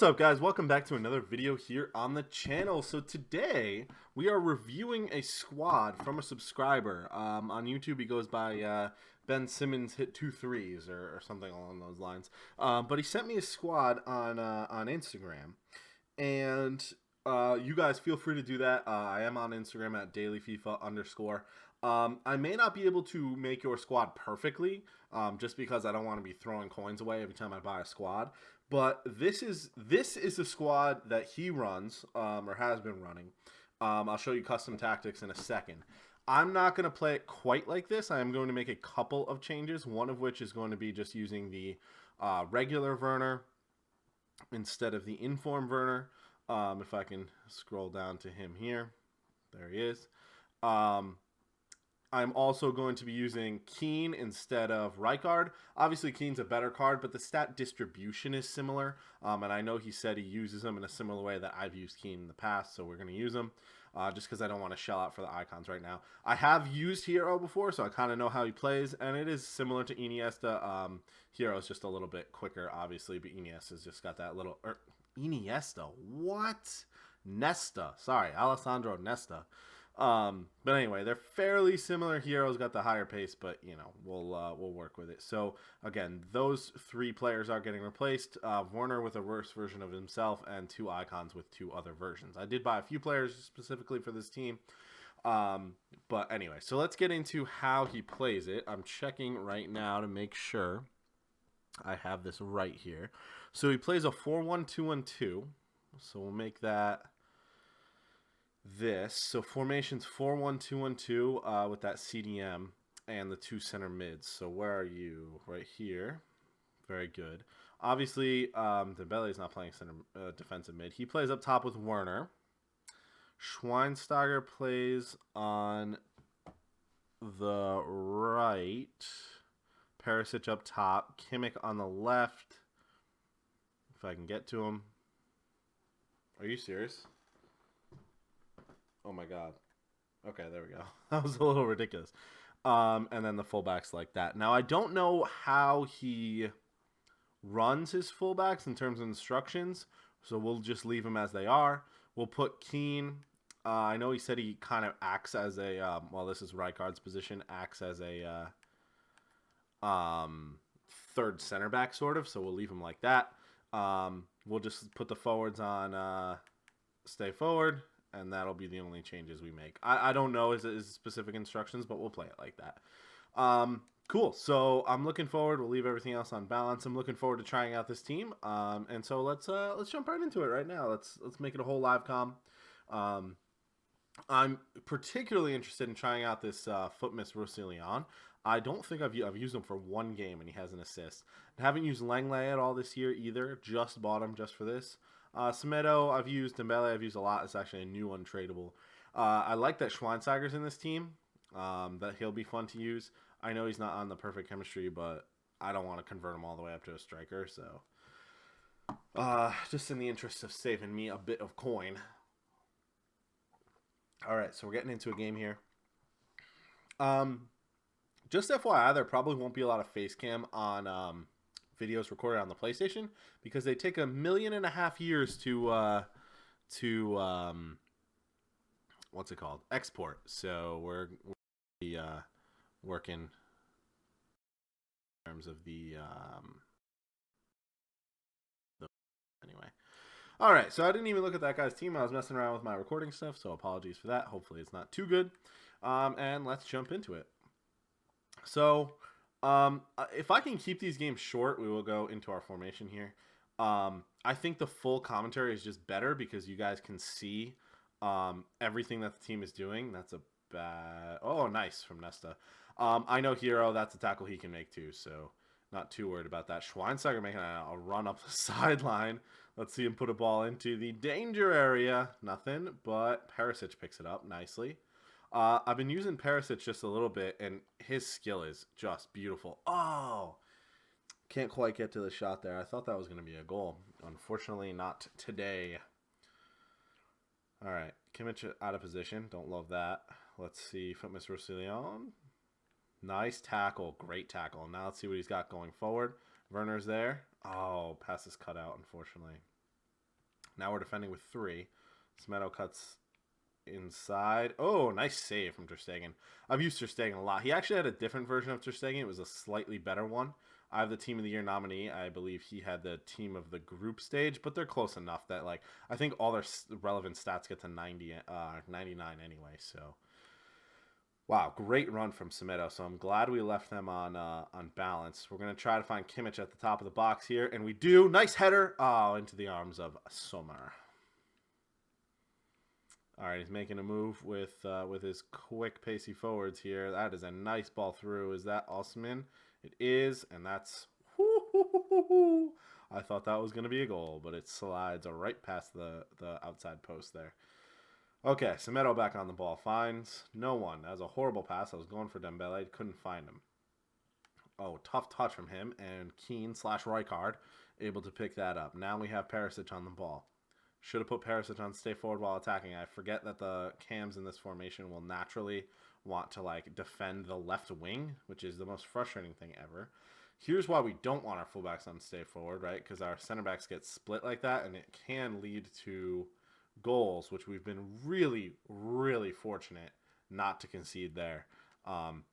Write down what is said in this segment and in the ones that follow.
What's up, guys? Welcome back to another video here on the channel. So today we are reviewing a squad from a subscriber. On YouTube he goes by Ben Simmons hit 2 threes or something along those lines. But he sent me a squad on Instagram, and you guys feel free to do that. I am on Instagram at dailyfifa_. I may not be able to make your squad perfectly, just because I don't want to be throwing coins away every time I buy a squad. But this is a squad that he runs, or has been running. I'll show you custom tactics in a second. I'm not going to play it quite like this. I am going to make a couple of changes, one of which is going to be just using the regular Werner instead of the inform Werner. If I can scroll down to him here. There he is. I'm also going to be using Keane instead of Rijkaard. Obviously, Keane's a better card, but the stat distribution is similar. And I know he said he uses them in a similar way that I've used Keane in the past, so we're going to use them just because I don't want to shell out for the icons right now. I have used Hero before, so I kind of know how he plays, and it is similar to Iniesta. Hero's just a little bit quicker, obviously, but Iniesta's just got that little... Iniesta? What? Nesta. Sorry, Alessandro Nesta. But anyway, they're fairly similar. Hero's got the higher pace, but you know, we'll work with it. So again, those three players are getting replaced. Werner with a worse version of himself, and two icons with two other versions. I did buy a few players specifically for this team. But anyway, so let's get into how he plays it. I'm checking right now to make sure I have this right here. So he plays a 4-1-2-1-2. So we'll make that this. So formation's 4-1-2-1-2 with that CDM and the two center mids. So where are you? Right here. Very good. Obviously, Dembele is not playing center defensive mid. He plays up top with Werner. Schweinsteiger plays on the right. Perisic up top. Kimmich on the left. If I can get to him. Are you serious? Oh my god. Okay, there we go. That was a little ridiculous. And then the fullbacks like that. Now, I don't know how he runs his fullbacks in terms of instructions, so we'll just leave them as they are. We'll put Keane. I know he said he kind of acts as a, well, this is Rijkaard's position, acts as a third center back, sort of, so we'll leave him like that. We'll just put the forwards on stay forward, and that'll be the only changes we make. I don't know his specific instructions, but we'll play it like that. Cool. So I'm looking forward. We'll leave everything else on balance. I'm looking forward to trying out this team. And so let's jump right into it right now. Let's make it a whole live com. I'm particularly interested in trying out this Footmiss Roussillon. I don't think I've used him for one game, and he has an assist. I haven't used Langley at all this year either. Just bought him just for this. Semedo, I've used. Dembele, I've used a lot. It's actually a new untradeable. I like that Schweinsteiger's in this team. That he'll be fun to use. I know he's not on the perfect chemistry, but I don't want to convert him all the way up to a striker. So, just in the interest of saving me a bit of coin. All right, so we're getting into a game here. Just FYI, there probably won't be a lot of face cam on videos recorded on the PlayStation because they take 1.5 million years to what's it called? Export. So we're working in terms of the anyway. All right, so I didn't even look at that guy's team. I was messing around with my recording stuff, so apologies for that. Hopefully it's not too good. And let's jump into it. So, if I can keep these games short, we will go into our formation here. I think the full commentary is just better because you guys can see everything that the team is doing. That's a bad... Oh, nice from Nesta. I know Hero, that's a tackle he can make too, so not too worried about that. Schweinsteiger making a run up the sideline. Let's see him put a ball into the danger area. Nothing, but Perisic picks it up nicely. I've been using Perisic just a little bit, and his skill is just beautiful. Oh, can't quite get to the shot there. I thought that was going to be a goal. Unfortunately, not today. All right, Kimmich out of position. Don't love that. Let's see, Footmiss Roussillon. Nice tackle. Great tackle. Now let's see what he's got going forward. Werner's there. Oh, pass is cut out, unfortunately. Now we're defending with 3. Smedo cuts inside. Oh, nice save from Ter Stegen. I've used Ter Stegen a lot. He actually had a different version of Ter Stegen. It was a slightly better one. I have the Team of the Year nominee. I believe he had the Team of the Group stage, but they're close enough that, like, I think all their relevant stats get to 99 anyway. So, wow, great run from Semedo. So I'm glad we left them on balance. We're gonna try to find Kimmich at the top of the box here, and we do. Nice header. Oh, into the arms of Sommer. All right, he's making a move with his quick, pacey forwards here. That is a nice ball through. Is that Osman? It is, and that's... I thought that was going to be a goal, but it slides right past the outside post there. Okay, Semedo back on the ball. Finds no one. That was a horrible pass. I was going for Dembele. Couldn't find him. Oh, tough touch from him, and Keane/Rijkaard able to pick that up. Now we have Perisic on the ball. Should have put Perisic on stay forward while attacking. I forget that the cams in this formation will naturally want to like defend the left wing, which is the most frustrating thing ever. Here's why we don't want our fullbacks on stay forward, right? Because our center backs get split like that, and it can lead to goals, which we've been really, really fortunate not to concede there.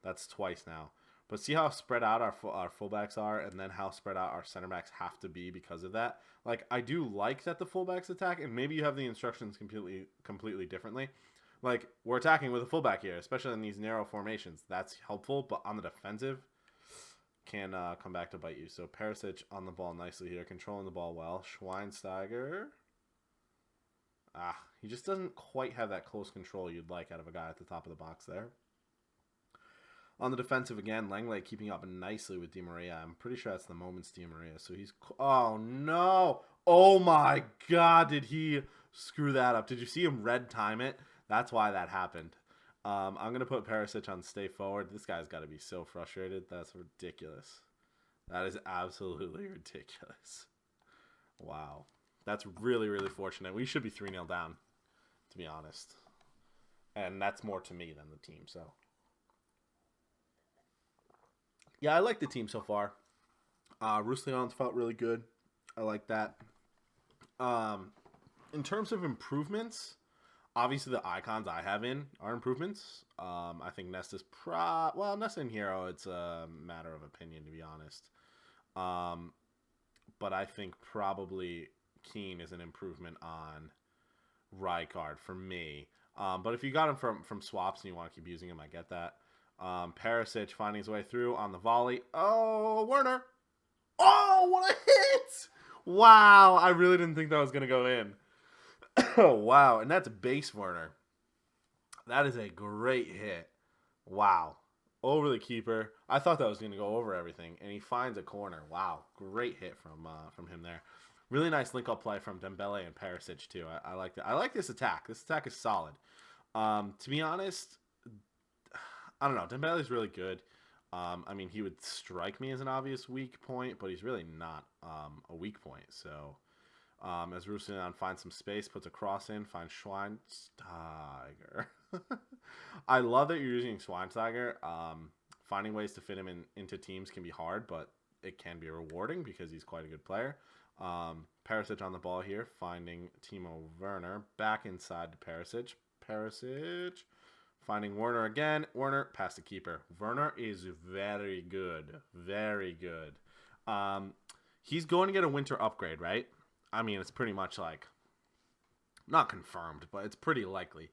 That's twice now. But see how spread out our fullbacks are, and then how spread out our center backs have to be because of that. Like, I do like that the fullbacks attack, and maybe you have the instructions completely differently. Like, we're attacking with a fullback here, especially in these narrow formations. That's helpful, but on the defensive, can come back to bite you. So Perisic on the ball nicely here, controlling the ball well. Schweinsteiger. He just doesn't quite have that close control you'd like out of a guy at the top of the box there. On the defensive again, Langley keeping up nicely with Di Maria. I'm pretty sure that's the moment's Di Maria. So he's... Oh, no. Oh, my God. Did he screw that up? Did you see him red time it? That's why that happened. I'm going to put Perisic on stay forward. This guy's got to be so frustrated. That's ridiculous. That is absolutely ridiculous. Wow. That's really, really fortunate. We should be 3-0 down, to be honest. And that's more to me than the team, so... Yeah, I like the team so far. Roussillon's felt really good. I like that. In terms of improvements, obviously the icons I have in are improvements. I think Nesta's Nesta and Hero, it's a matter of opinion, to be honest. But I think probably Keane is an improvement on Rijkaard for me. But if you got him from swaps and you want to keep using him, I get that. Perisic finding his way through on the volley. Oh, Werner. Oh, what a hit. Wow. I really didn't think that was going to go in. Oh, wow. And that's base Werner. That is a great hit. Wow. Over the keeper. I thought that was going to go over everything. And he finds a corner. Wow. Great hit from him there. Really nice link-up play from Dembele and Perisic, too. I like that. I like this attack. This attack is solid. To be honest... I don't know. Dembele's really good. I mean, he would strike me as an obvious weak point, but he's really not a weak point. So, as Roussillon finds some space, puts a cross in, finds Schweinsteiger. I love that you're using Schweinsteiger. Finding ways to fit him into teams can be hard, but it can be rewarding because he's quite a good player. Perisic on the ball here, finding Timo Werner. Back inside to Perisic. Perisic... Finding Werner again. Werner past the keeper. Werner is very good. Very good. He's going to get a winter upgrade, right? I mean, it's pretty much like, not confirmed, but it's pretty likely.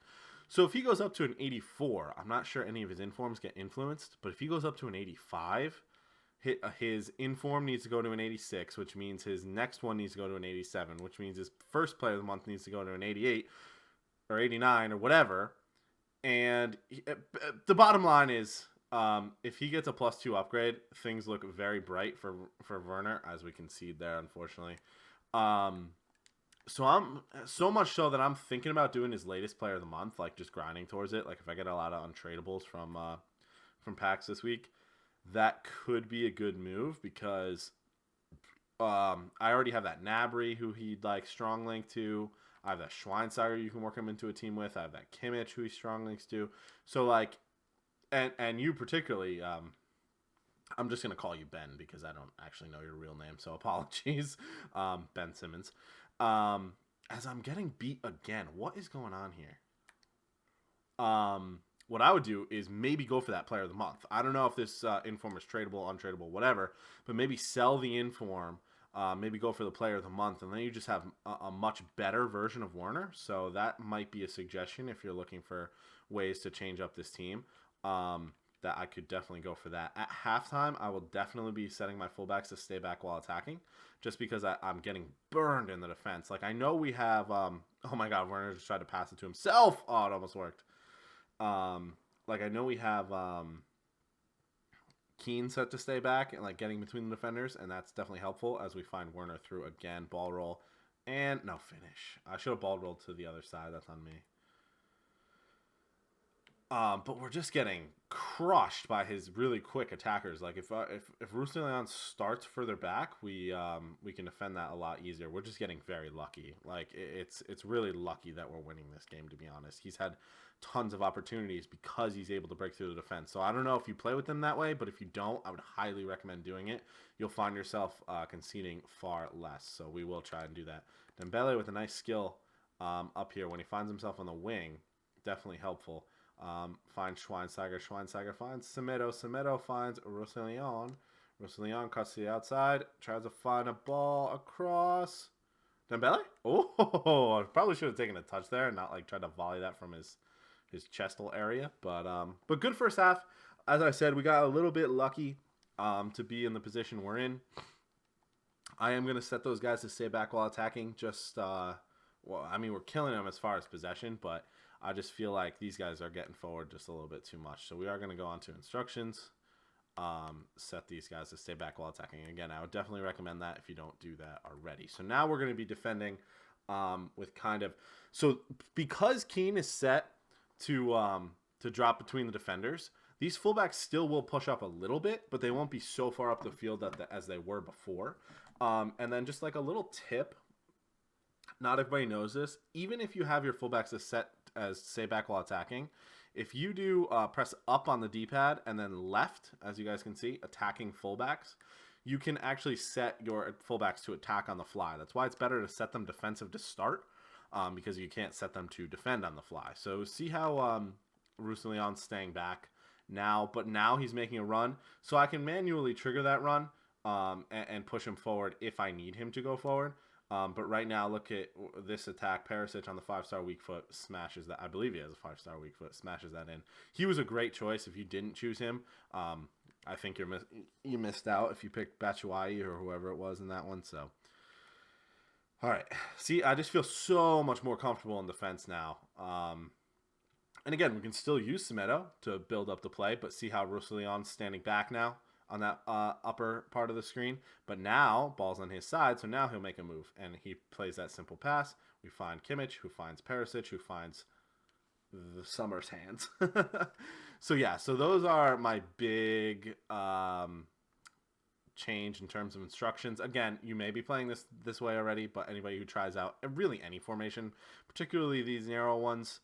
So if he goes up to an 84, I'm not sure any of his informs get influenced, but if he goes up to an 85, his inform needs to go to an 86, which means his next one needs to go to an 87, which means his first player of the month needs to go to an 88 or 89 or whatever. And the bottom line is, if he gets a +2 upgrade, things look very bright for Werner, as we concede there, unfortunately. So much so that I'm thinking about doing his latest player of the month, like just grinding towards it. Like if I get a lot of untradables from packs this week, that could be a good move because I already have that Gnabry who he'd like strong link to. I have that Schweinsteiger you can work him into a team with. I have that Kimmich who he's strong links to. So, like, and you particularly, I'm just going to call you Ben because I don't actually know your real name, so apologies, Ben Simmons. as I'm getting beat again. What is going on here? What I would do is maybe go for that player of the month. I don't know if this inform is tradable, untradeable, whatever, but maybe sell the inform. Maybe go for the player of the month, and then you just have a much better version of Warner. So that might be a suggestion if you're looking for ways to change up this team. That I could definitely go for that. At halftime, I will definitely be setting my fullbacks to stay back while attacking, just because I'm getting burned in the defense. Like I know we have. Oh my God, Werner just tried to pass it to himself. Oh, it almost worked. Like I know we have Keane set to stay back and like getting between the defenders, and that's definitely helpful as we find Werner through again, ball roll, and no finish. I should have ball rolled to the other side. That's on me. But we're just getting crushed by his really quick attackers. Like if Roussillon starts further back, we can defend that a lot easier. We're just getting very lucky. Like it's really lucky that we're winning this game. To be honest, he's had tons of opportunities because he's able to break through the defense. So I don't know if you play with him that way, but if you don't, I would highly recommend doing it. You'll find yourself conceding far less. So we will try and do that. Dembele with a nice skill up here when he finds himself on the wing, definitely helpful. Finds Schweinsteiger. Schweinsteiger finds Semedo. Semedo finds Roussillon. Roussillon cuts to the outside. Tries to find a ball across. Dembele? Oh, I probably should have taken a touch there and not like tried to volley that from his chestal area. But good first half. As I said, we got a little bit lucky to be in the position we're in. I am going to set those guys to stay back while attacking. Just, well, I mean, we're killing them as far as possession, but I just feel like these guys are getting forward just a little bit too much. So we are going to go on to instructions. Set these guys to stay back while attacking. Again, I would definitely recommend that if you don't do that already. So now we're going to be defending with kind of... So because Keane is set to drop between the defenders, these fullbacks still will push up a little bit, but they won't be so far up the field as they were before. And then just like a little tip, not everybody knows this. Even if you have your fullbacks as stay back while attacking, if you do press up on the D-pad and then left, as you guys can see, attacking fullbacks, you can actually set your fullbacks to attack on the fly. That's why it's better to set them defensive to start, because you can't set them to defend on the fly. So see how Roussillon's staying back now, but now he's making a run. So I can manually trigger that run and push him forward if I need him to go forward. But right now, look at this attack. Perisic on the 5-star weak foot smashes that. I believe he has a 5-star weak foot. Smashes that in. He was a great choice. If you didn't choose him, I think you missed out if you picked Batshuayi or whoever it was in that one. So, all right. See, I just feel so much more comfortable in defense now. And again, we can still use Semedo to build up the play, but see how Roussillon's standing back now on that upper part of the screen. But now, ball's on his side, so now he'll make a move. And he plays that simple pass. We find Kimmich, who finds Perisic, who finds the Summer's hands. So yeah, so those are my big change in terms of instructions. Again, you may be playing this way already, but anybody who tries out really any formation, particularly these narrow ones,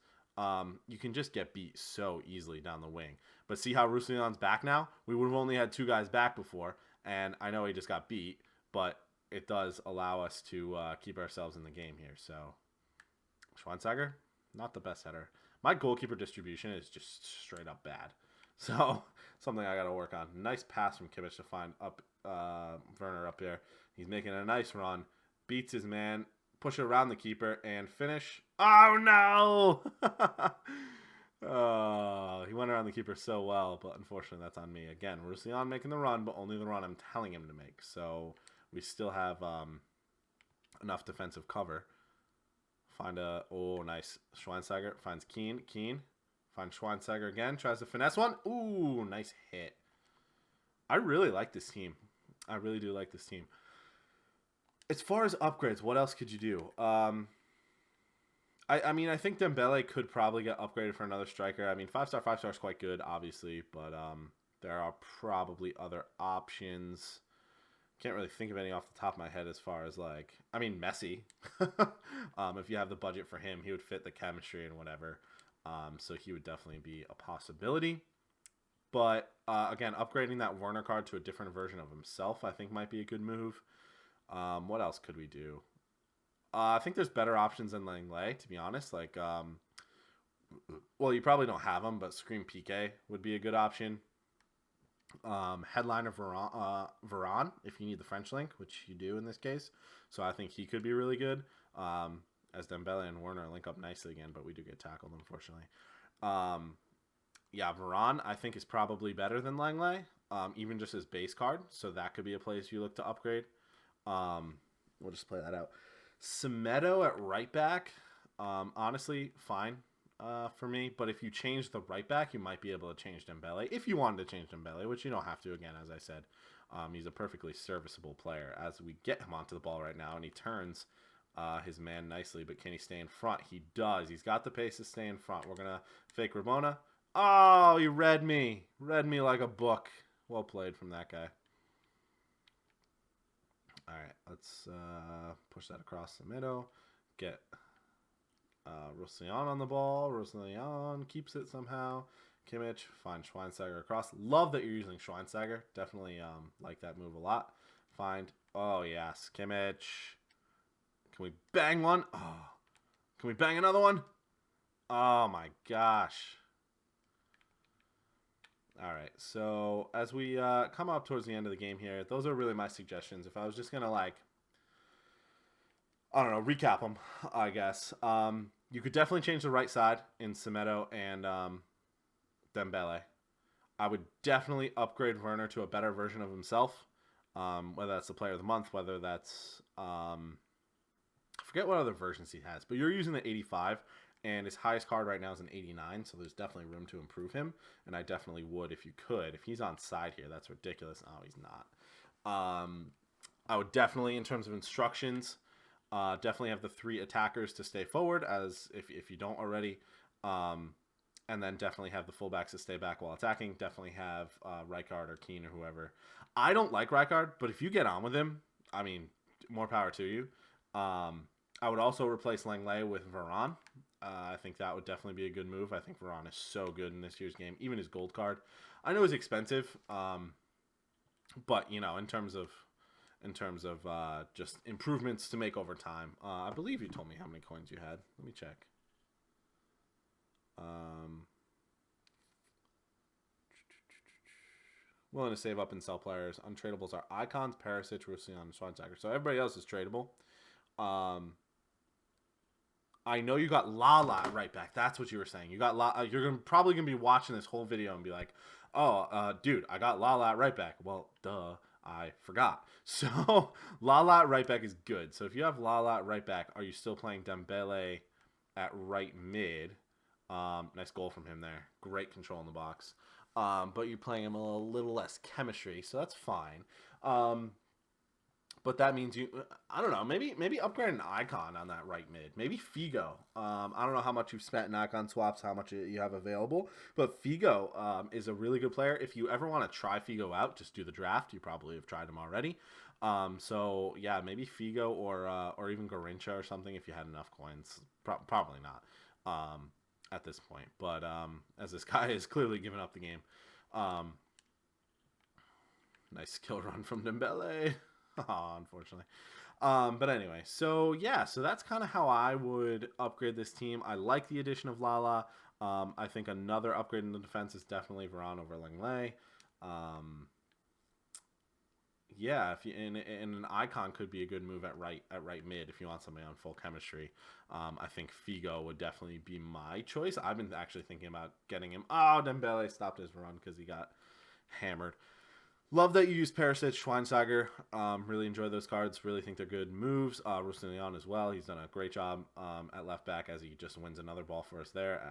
you can just get beat so easily down the wing. But see how Roussillon's back now? We would have only had 2 guys back before, and I know he just got beat, but it does allow us to keep ourselves in the game here. So, Schweinsteiger, not the best header. My goalkeeper distribution is just straight up bad. So, something I got to work on. Nice pass from Kimmich to find up Werner up there. He's making a nice run. Beats his man. Push it around the keeper and finish. Oh, no! He went around the keeper so well, but unfortunately that's on me. Again, Roussillon making the run, but only the run I'm telling him to make. So we still have enough defensive cover. Nice. Schweinsteiger finds Keane. Keane finds Schweinsteiger again. Tries to finesse one. Ooh, nice hit. I really like this team. I really do like this team. As far as upgrades, what else could you do? I mean, I think Dembele could probably get upgraded for another striker. I mean, 5-star is quite good, obviously, but there are probably other options. Can't really think of any off the top of my head as far as like, I mean, Messi. If you have the budget for him, he would fit the chemistry and whatever. So he would definitely be a possibility. But again, upgrading that Werner card to a different version of himself, I think might be a good move. What else could we do? I think there's better options than Langley, to be honest. Like, well, you probably don't have them, but Scream PK would be a good option. Headliner Varane, if you need the French link, which you do in this case. So I think he could be really good. As Dembele and Werner link up nicely again, but we do get tackled, unfortunately. Yeah, Varane, I think, is probably better than Langley, even just as base card. So that could be a place you look to upgrade. We'll just play that out. Semedo at right back, honestly, fine for me. But if you change the right back, you might be able to change Dembele. If you wanted to change Dembele, which you don't have to, again, as I said. He's a perfectly serviceable player. As we get him onto the ball right now, and he turns his man nicely, but can he stay in front? He does. He's got the pace to stay in front. We're going to fake Ramona. Oh, he read me. Read me like a book. Well played from that guy. All right, let's push that across the middle. Get Roussillon on the ball. Roussillon keeps it somehow. Kimmich, find Schweinsteiger across. Love that you're using Schweinsteiger. Definitely like that move a lot. Find, oh yes, Kimmich. Can we bang one? Oh, can we bang another one? Oh my gosh. All right, so as we come up towards the end of the game here, those are really my suggestions. If I was just going to, like, I don't know, recap them, I guess. You could definitely change the right side in Semedo and Dembele. I would definitely upgrade Werner to a better version of himself, whether that's the player of the month, whether that's... I forget what other versions he has, but you're using the 85, and his highest card right now is an 89, so there's definitely room to improve him, and I definitely would if you could. If he's on side here, that's ridiculous. Oh, he's not. I would definitely, in terms of instructions, definitely have the 3 attackers to stay forward, as if you don't already, and then definitely have the fullbacks to stay back while attacking. Definitely have Rijkaard or Keane or whoever. I don't like Rijkaard, but if you get on with him, I mean, more power to you. I would also replace Langley with Varane. I think that would definitely be a good move. I think Varane is so good in this year's game. Even his gold card. I know it's expensive, but, you know, in terms of just improvements to make over time. I believe you told me how many coins you had. Let me check. Willing to save up and sell players. Untradables are Icons, Perisic, Roussillon, and Schweinsteiger. So everybody else is tradable. I know you got Lala right back. That's what you were saying. You got Lala. You're probably going to be watching this whole video and be like, oh, dude, I got Lala right back. Well, duh, I forgot. So Lala right back is good. So if you have Lala right back, are you still playing Dembele at right mid? Nice goal from him there. Great control in the box. But you're playing him a little less chemistry, so that's fine. But that means you, I don't know, maybe upgrade an icon on that right mid. Maybe Figo. I don't know how much you've spent in icon swaps, how much you have available. But Figo is a really good player. If you ever want to try Figo out, just do the draft. You probably have tried him already. So, yeah, maybe Figo or even Garincha or something if you had enough coins. Probably not at this point. But as this guy has clearly given up the game. Nice skill run from Dembele. Oh, unfortunately. But anyway, so yeah, so that's kind of how I would upgrade this team. I like the addition of Lala. I think another upgrade in the defense is definitely Varane over Langley. Yeah, if you and an icon could be a good move at right mid if you want somebody on full chemistry. I think Figo would definitely be my choice. I've been actually thinking about getting him. Oh, Dembele stopped his run because he got hammered. Love that you use Perisic, Schweinsteiger. Really enjoy those cards. Really think they're good moves. Roussillon as well. He's done a great job at left back as he just wins another ball for us there.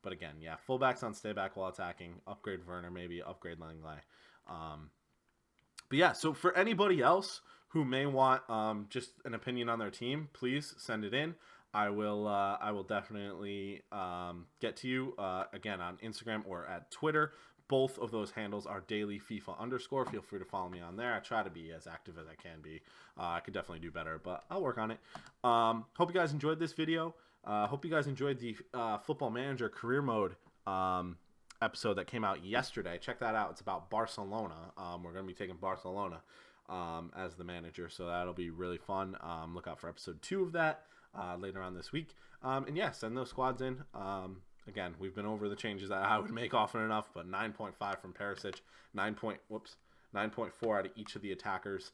But again, yeah, fullbacks on stay back while attacking. Upgrade Werner, maybe upgrade Langley. But yeah, so for anybody else who may want just an opinion on their team, please send it in. I will definitely get to you again on Instagram or at Twitter. Both of those handles are daily FIFA_. Feel free to follow me on there. I try to be as active as I can be. I could definitely do better, but I'll work on it. Hope you guys enjoyed this video. Hope you guys enjoyed the Football Manager Career Mode episode that came out yesterday. Check that out. It's about Barcelona. We're going to be taking Barcelona as the manager. So that'll be really fun. Look out for episode 2 of that later on this week. And yeah, send those squads in. Again, we've been over the changes that I would make often enough, but 9.5 from Perisic, 9.4 out of each of the attackers,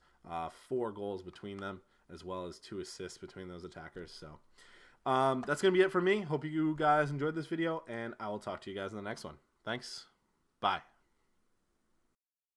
4 goals between them, as well as 2 assists between those attackers. So that's going to be it for me. Hope you guys enjoyed this video, and I will talk to you guys in the next one. Thanks. Bye.